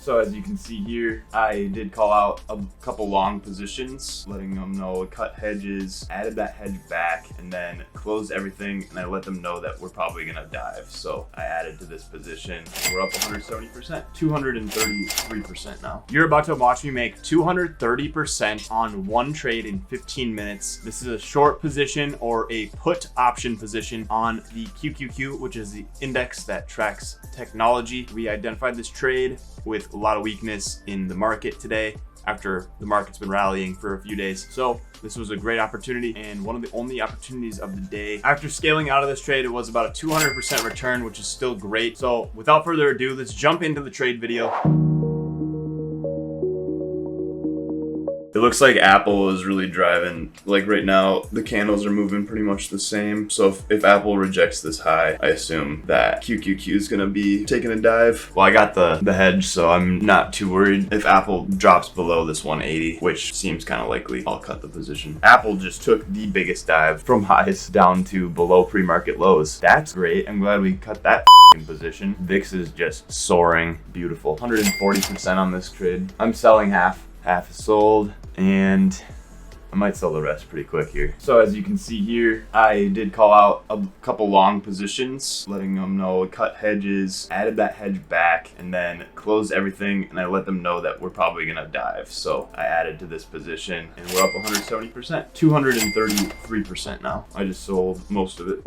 So as you can see here, I did call out a couple long positions, letting them know, cut hedges, added that hedge back, and then closed everything, and I let them know that we're probably gonna dive. So I added to this position, and we're up 170%, 233% now. You're about to watch me make 230% on one trade in 15 minutes. This is a short position or a put option position on the QQQ, which is the index that tracks technology. We identified this trade with a lot of weakness in the market today after the market's been rallying for a few days. So this was a great opportunity and one of the only opportunities of the day. After scaling out of this trade, it was about a 200% return, which is still great. So without further ado, let's jump into the trade video. It looks like Apple is really driving. Like right now, the candles are moving pretty much the same. So if Apple rejects this high, I assume that QQQ is gonna be taking a dive. Well, I got the hedge, so I'm not too worried. If Apple drops below this 180, which seems kind of likely, I'll cut the position. Apple just took the biggest dive from highs down to below pre-market lows. That's great. I'm glad we cut that position. VIX is just soaring. Beautiful. 140% on this trade. I'm selling half is sold, and I might sell the rest pretty quick here. So as you can see here, I did call out a couple long positions, letting them know, cut hedges, added that hedge back, and then closed everything, and I let them know that we're probably gonna dive. So I added to this position, and we're up 170%, 233% now. I just sold most of it.